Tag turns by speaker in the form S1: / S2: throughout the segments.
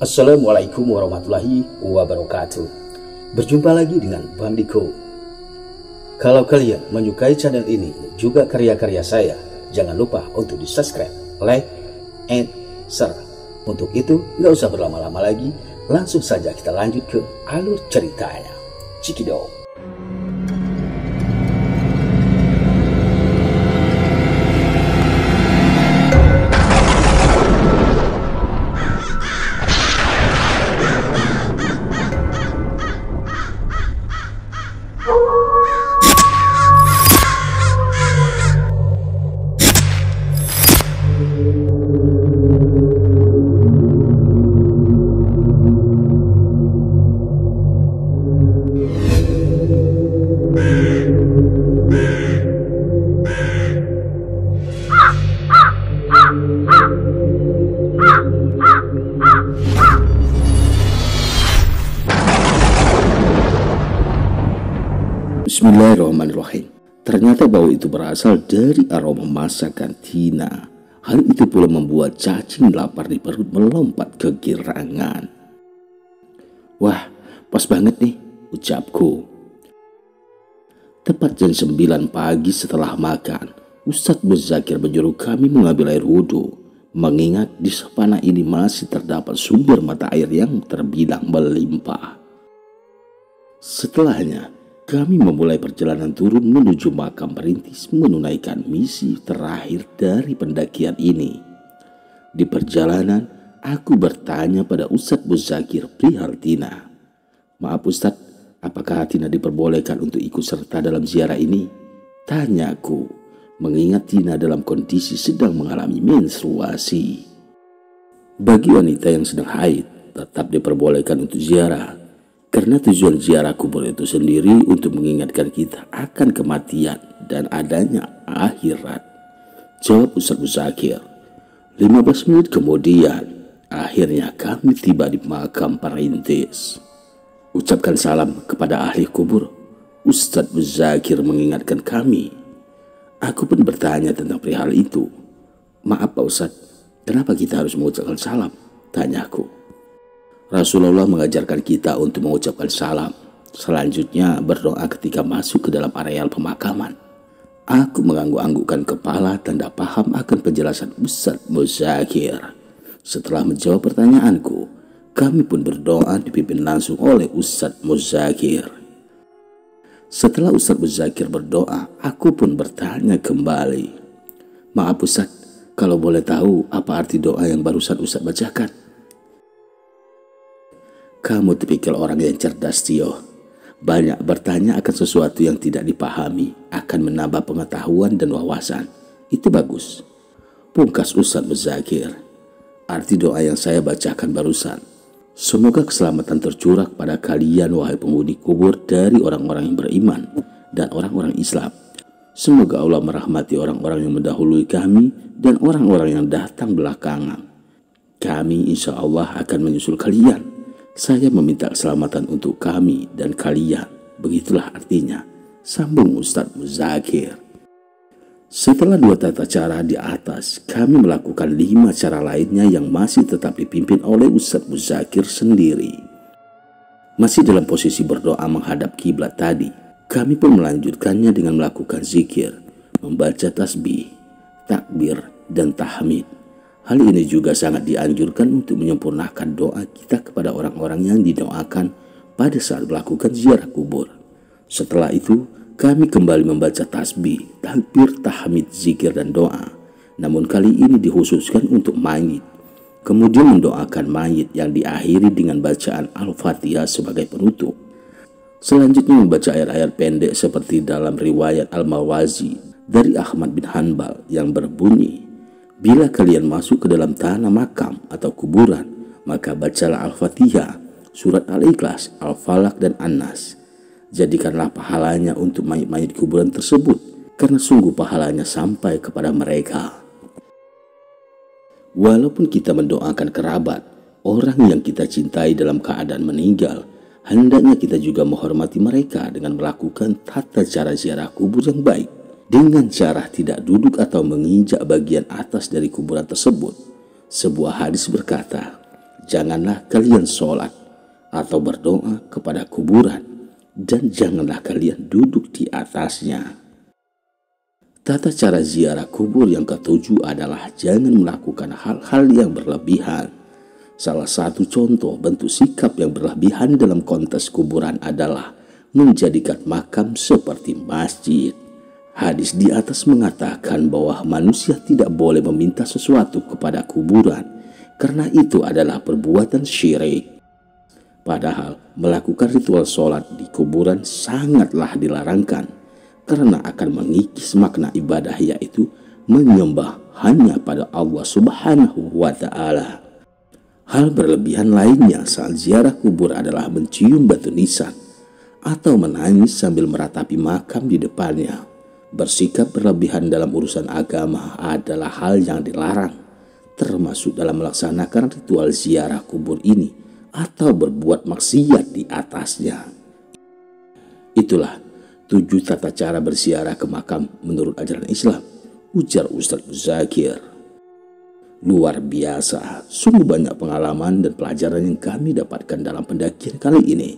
S1: Assalamualaikum warahmatullahi wabarakatuh. Berjumpa lagi dengan Bang Diko. Kalau kalian menyukai channel ini juga karya-karya saya, jangan lupa untuk di subscribe, like, and share. Untuk itu nggak usah berlama-lama lagi, langsung saja kita lanjut ke alur ceritanya. Cikidot. Bismillahirrahmanirrahim. Ternyata bau itu berasal dari aroma masakan Tina. Hal itu pula membuat cacing lapar di perut melompat ke girangan. Wah, pas banget nih, ucapku. Tepat jam 9 pagi setelah makan, Ustadz Muzakir menyuruh kami mengambil air wudhu, mengingat di savana ini masih terdapat sumber mata air yang terbilang melimpah. Setelahnya, kami memulai perjalanan turun menuju makam perintis menunaikan misi terakhir dari pendakian ini. Di perjalanan, aku bertanya pada Ustadz Muzakir perihal Tina. Maaf Ustadz, apakah Tina diperbolehkan untuk ikut serta dalam ziarah ini? Tanyaku, mengingat Tina dalam kondisi sedang mengalami menstruasi. Bagi wanita yang sedang haid, tetap diperbolehkan untuk ziarah. Karena tujuan ziarah kubur itu sendiri untuk mengingatkan kita akan kematian dan adanya akhirat. Jawab Ustadz Muzakir. 15 menit kemudian, akhirnya kami tiba di makam perintis. Ucapkan salam kepada ahli kubur. Ustadz Muzakir mengingatkan kami. Aku pun bertanya tentang perihal itu. Maaf Pak Ustadz, kenapa kita harus mengucapkan salam? Tanyaku. Rasulullah mengajarkan kita untuk mengucapkan salam. Selanjutnya berdoa ketika masuk ke dalam areal pemakaman. Aku mengangguk-anggukkan kepala tanda paham akan penjelasan Ustadz Muzakir. Setelah menjawab pertanyaanku, kami pun berdoa dipimpin langsung oleh Ustadz Muzakir. Setelah Ustadz Muzakir berdoa, aku pun bertanya kembali. Maaf Ustadz, kalau boleh tahu apa arti doa yang barusan Ustadz bacakan? Kamu tipikal orang yang cerdas, Tio. Banyak bertanya akan sesuatu yang tidak dipahami, akan menambah pengetahuan dan wawasan. Itu bagus. Pungkas Ustadz Muzakir. Arti doa yang saya bacakan barusan. Semoga keselamatan tercurah pada kalian, wahai penghuni kubur, dari orang-orang yang beriman dan orang-orang Islam. Semoga Allah merahmati orang-orang yang mendahului kami dan orang-orang yang datang belakangan. Kami insya Allah akan menyusul kalian. Saya meminta keselamatan untuk kami dan kalian. Begitulah artinya, sambung Ustadz Muzakir. Setelah 2 tata cara di atas, kami melakukan 5 cara lainnya yang masih tetap dipimpin oleh Ustadz Muzakir sendiri. Masih dalam posisi berdoa menghadap kiblat tadi, kami pun melanjutkannya dengan melakukan zikir, membaca tasbih, takbir, dan tahmid. Hal ini juga sangat dianjurkan untuk menyempurnakan doa kita kepada orang-orang yang didoakan pada saat melakukan ziarah kubur. Setelah itu, kami kembali membaca tasbih, takbir, tahmid, zikir, dan doa. Namun kali ini dikhususkan untuk mayit. Kemudian mendoakan mayit yang diakhiri dengan bacaan Al-Fatihah sebagai penutup. Selanjutnya membaca ayat-ayat pendek seperti dalam riwayat Al-Mawazi dari Ahmad bin Hanbal yang berbunyi, bila kalian masuk ke dalam tanah makam atau kuburan, maka bacalah Al-Fatihah, surat Al-Ikhlas, Al-Falaq, dan An-Nas. Jadikanlah pahalanya untuk mayit-mayit kuburan tersebut, karena sungguh pahalanya sampai kepada mereka. Walaupun kita mendoakan kerabat, orang yang kita cintai dalam keadaan meninggal, hendaknya kita juga menghormati mereka dengan melakukan tata cara ziarah kubur yang baik. Dengan cara tidak duduk atau menginjak bagian atas dari kuburan tersebut. Sebuah hadis berkata, janganlah kalian sholat atau berdoa kepada kuburan, dan janganlah kalian duduk di atasnya. Tata cara ziarah kubur yang ketujuh adalah jangan melakukan hal-hal yang berlebihan. Salah satu contoh bentuk sikap yang berlebihan dalam konteks kuburan adalah menjadikan makam seperti masjid. Hadis di atas mengatakan bahwa manusia tidak boleh meminta sesuatu kepada kuburan, karena itu adalah perbuatan syirik. Padahal melakukan ritual sholat di kuburan sangatlah dilarangkan, karena akan mengikis makna ibadah, yaitu menyembah hanya pada Allah Subhanahu wa Ta'ala. Hal berlebihan lainnya saat ziarah kubur adalah mencium batu nisan atau menangis sambil meratapi makam di depannya. Bersikap berlebihan dalam urusan agama adalah hal yang dilarang, termasuk dalam melaksanakan ritual ziarah kubur ini atau berbuat maksiat di atasnya. Itulah 7 tata cara berziarah ke makam menurut ajaran Islam, ujar Ustadz Muzakir. Luar biasa, sungguh banyak pengalaman dan pelajaran yang kami dapatkan dalam pendakian kali ini.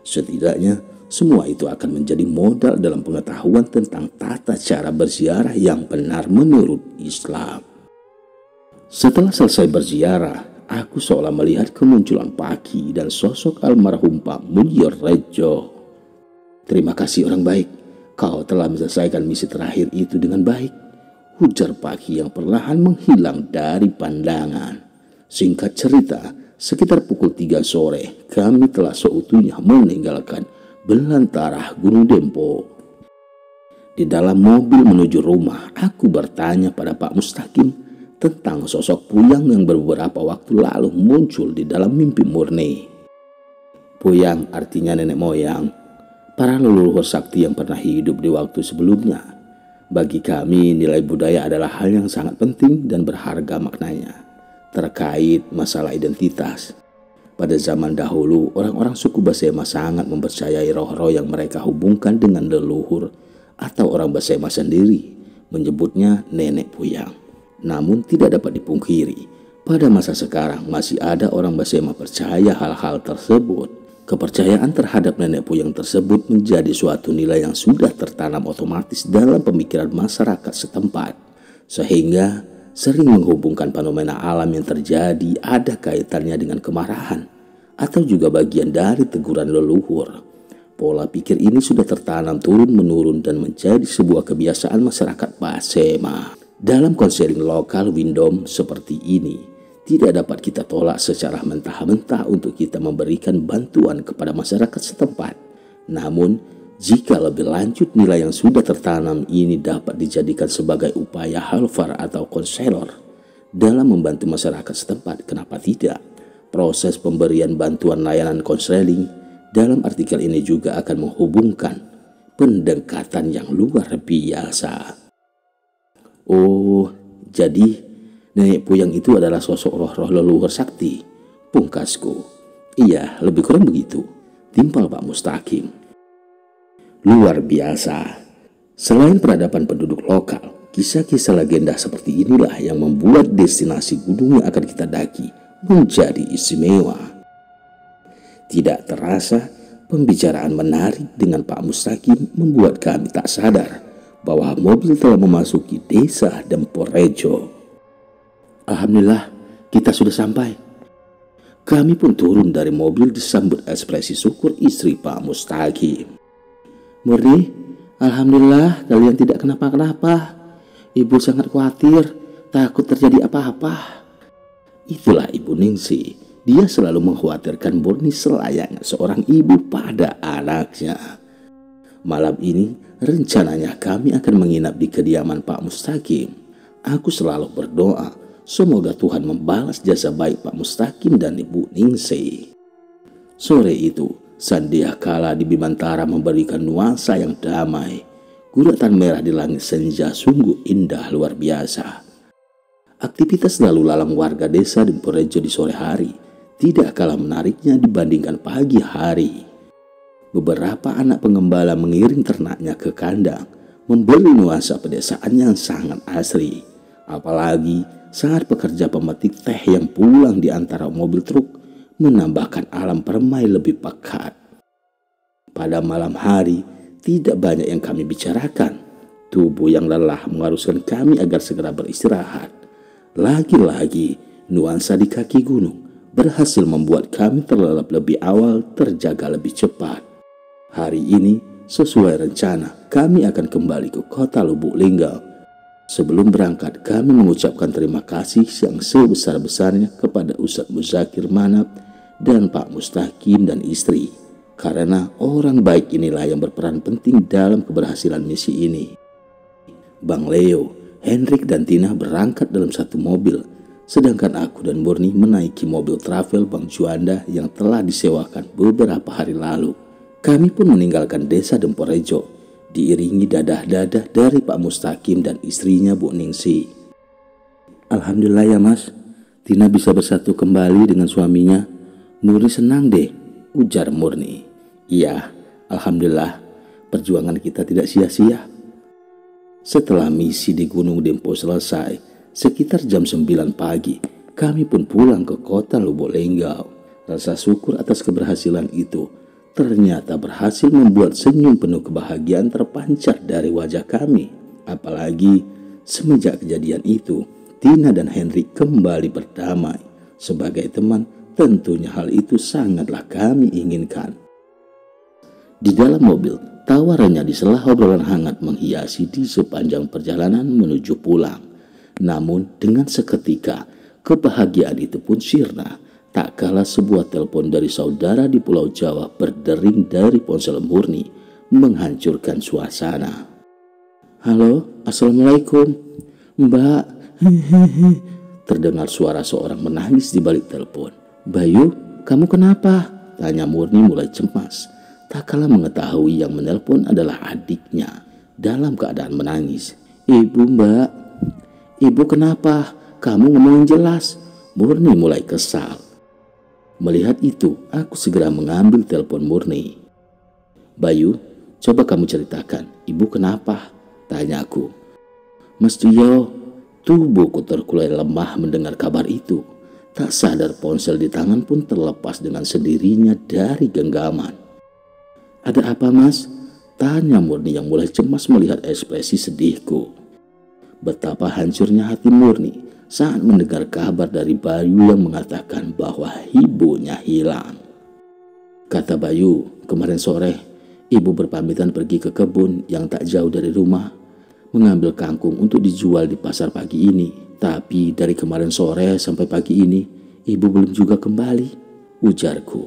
S1: Setidaknya semua itu akan menjadi modal dalam pengetahuan tentang tata cara berziarah yang benar menurut Islam. Setelah selesai berziarah, aku seolah melihat kemunculan Paki dan sosok almarhum Pak Mulyo Rejo. Terima kasih orang baik, kau telah menyelesaikan misi terakhir itu dengan baik, ujar Paki yang perlahan menghilang dari pandangan. Singkat cerita, sekitar pukul 3 sore, kami telah seutuhnya meninggalkan belantara Gunung Dempo. Di dalam mobil menuju rumah, aku bertanya pada Pak Mustaqim tentang sosok Puyang yang beberapa waktu lalu muncul di dalam mimpi murni. Puyang artinya nenek moyang, para leluhur sakti yang pernah hidup di waktu sebelumnya. Bagi kami, nilai budaya adalah hal yang sangat penting dan berharga maknanya. Terkait masalah identitas, pada zaman dahulu, orang-orang suku Basema sangat mempercayai roh-roh yang mereka hubungkan dengan leluhur, atau orang Basema sendiri menyebutnya nenek Puyang. Namun tidak dapat dipungkiri, pada masa sekarang masih ada orang Basema percaya hal-hal tersebut. Kepercayaan terhadap nenek Puyang tersebut menjadi suatu nilai yang sudah tertanam otomatis dalam pemikiran masyarakat setempat, sehingga sering menghubungkan fenomena alam yang terjadi ada kaitannya dengan kemarahan atau juga bagian dari teguran leluhur. Pola pikir ini sudah tertanam turun-menurun dan menjadi sebuah kebiasaan masyarakat Basema. Dalam konseling lokal Windom seperti ini, tidak dapat kita tolak secara mentah-mentah untuk kita memberikan bantuan kepada masyarakat setempat. Namun, jika lebih lanjut nilai yang sudah tertanam ini dapat dijadikan sebagai upaya halfar atau konselor dalam membantu masyarakat setempat, kenapa tidak? Proses pemberian bantuan layanan konseling dalam artikel ini juga akan menghubungkan pendekatan yang luar biasa. Oh, jadi nenek Puyang itu adalah sosok roh-roh leluhur sakti, pungkasku. Iya, lebih kurang begitu, timpal Pak Mustaqim. Luar biasa. Selain peradaban penduduk lokal, kisah-kisah legenda seperti inilah yang membuat destinasi gunung yang akan kita daki menjadi istimewa. Tidak terasa, pembicaraan menarik dengan Pak Mustaqim membuat kami tak sadar bahwa mobil telah memasuki desa Dempo Rejo. Alhamdulillah, kita sudah sampai. Kami pun turun dari mobil disambut ekspresi syukur istri Pak Mustaqim. Murni, alhamdulillah kalian tidak kenapa-kenapa. Ibu sangat khawatir, takut terjadi apa-apa. Itulah Ibu Ningsi. Dia selalu mengkhawatirkan Murni selayaknya seorang ibu pada anaknya. Malam ini rencananya kami akan menginap di kediaman Pak Mustaqim. Aku selalu berdoa, semoga Tuhan membalas jasa baik Pak Mustaqim dan Ibu Ningsi. Sore itu, sandiakala di Bimantara memberikan nuansa yang damai. Guratan merah di langit senja sungguh indah luar biasa. Aktivitas lalu lalang warga desa Dempo Rejo di sore hari tidak kalah menariknya dibandingkan pagi hari. Beberapa anak pengembala mengiring ternaknya ke kandang, memberi nuansa pedesaan yang sangat asri. Apalagi Saat pekerja pemetik teh yang pulang di antara mobil truk menambahkan alam permai lebih pekat. Pada malam hari, tidak banyak yang kami bicarakan. Tubuh yang lelah mengharuskan kami agar segera beristirahat. Lagi-lagi, nuansa di kaki gunung berhasil membuat kami terlelap lebih awal, terjaga lebih cepat. Hari ini, sesuai rencana, kami akan kembali ke kota Lubuk Linggau. Sebelum berangkat, kami mengucapkan terima kasih yang sebesar-besarnya kepada Ustadz Muzakir Manap dan Pak Mustaqim dan istri. Karena orang baik inilah yang berperan penting dalam keberhasilan misi ini. Bang Leo, Hendrik dan Tina berangkat dalam satu mobil, sedangkan aku dan Murni menaiki mobil travel Bang Juanda yang telah disewakan beberapa hari lalu. Kami pun meninggalkan desa Demporejo, diiringi dadah-dadah dari Pak Mustaqim dan istrinya Bu Ningsi. Alhamdulillah ya Mas, Tina bisa bersatu kembali dengan suaminya. Murni senang deh, ujar Murni. Iya, Alhamdulillah, perjuangan kita tidak sia-sia. Setelah misi di Gunung Dempo selesai, sekitar jam 9 pagi, kami pun pulang ke kota Lubuk Linggau. Rasa syukur atas keberhasilan itu ternyata berhasil membuat senyum penuh kebahagiaan terpancar dari wajah kami. Apalagi semenjak kejadian itu, Tina dan Hendrik kembali berdamai. Sebagai teman, tentunya hal itu sangatlah kami inginkan. Di dalam mobil, tawarannya di sela obrolan hangat menghiasi di sepanjang perjalanan menuju pulang. Namun dengan seketika, kebahagiaan itu pun sirna. Tak kalah sebuah telepon dari saudara di Pulau Jawa berdering dari ponsel Murni, menghancurkan suasana. Halo, Assalamualaikum. Mbak, terdengar suara seorang menangis di balik telepon. Bayu, kamu kenapa? Tanya Murni mulai cemas. Tak kalah mengetahui yang menelpon adalah adiknya dalam keadaan menangis. Ibu Mbak, ibu kenapa? Kamu ngomong jelas. Murni mulai kesal. Melihat itu, aku segera mengambil telepon Murni. Bayu, coba kamu ceritakan, ibu kenapa? Tanya aku. Mas Tio, tubuhku terkulai lemah mendengar kabar itu. Tak sadar ponsel di tangan pun terlepas dengan sendirinya dari genggaman. Ada apa Mas? Tanya Murni yang mulai cemas melihat ekspresi sedihku. Betapa hancurnya hati Murni saat mendengar kabar dari Bayu yang mengatakan bahwa ibunya hilang. Kata Bayu, kemarin sore ibu berpamitan pergi ke kebun yang tak jauh dari rumah, mengambil kangkung untuk dijual di pasar pagi ini. Tapi dari kemarin sore sampai pagi ini, ibu belum juga kembali, ujarku.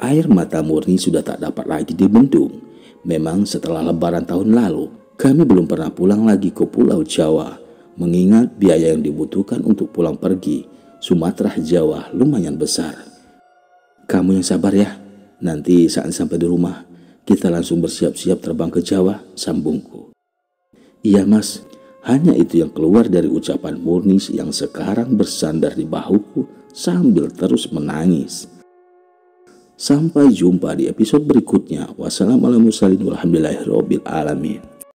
S1: Air mata Murni sudah tak dapat lagi dibendung. Memang setelah lebaran tahun lalu, kami belum pernah pulang lagi ke Pulau Jawa. Mengingat biaya yang dibutuhkan untuk pulang pergi Sumatera Jawa lumayan besar. Kamu yang sabar ya. Nanti saat sampai di rumah, kita langsung bersiap-siap terbang ke Jawa, sambungku. Iya Mas, hanya itu yang keluar dari ucapan Murni yang sekarang bersandar di bahuku sambil terus menangis. Sampai jumpa di episode berikutnya. Wassalamualaikum warahmatullahi wabarakatuh.